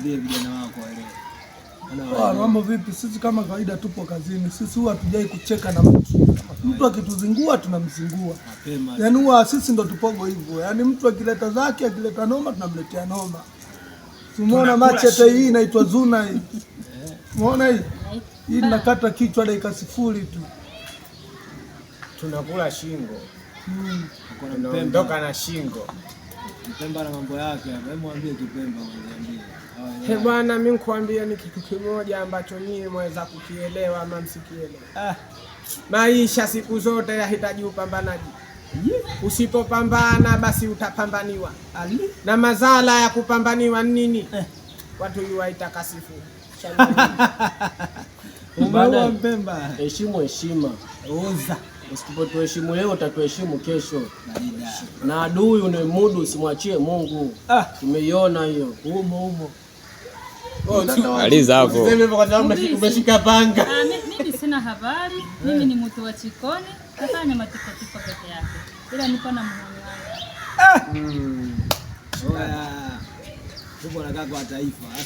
Vijana wako wale. Mambo vipi? Sisi kama kawaida tupo kazini. Sisi huwa hatujai kucheka na mtu. Mtu akituzingua tunamzingua. Yaani huwa sisi ndo tupogo hivyo. Yaani mtu akileta zake, akileta noma tunamletea noma. Tumeona machete hii inaitwa Zuna hii. Umeona hii? Hii nakata kichwa dakika 0 tu. Tunakula shingo. Tunaondoka na shingo. Kipemba na mambo yake hapa. Hebu mwambie Kipemba mwambie. Bwana, mimi nikwambia ni kitu kimoja ambacho nyinyi mweza kukielewa ama msikielewa. Maisha siku zote yahitaji upambanaji. Usipopambana basi utapambaniwa. Na madhara ya kupambaniwa nini? Watu yuwaita kasifu. Umeua Mpemba. Heshimu heshima. Oza. Usipotuheshimu leo utatuheshimu kesho. Na adui unemudu usimwachie Mungu. Tumeiona hiyo. Umo. Aliza hapo. Umeshika panga. Mimi sina habari. Mimi ni mtu wa Chikoni. Kafanya matiko peke yake. Ila niko na muhani wangu. Tupo na kaka wa taifa.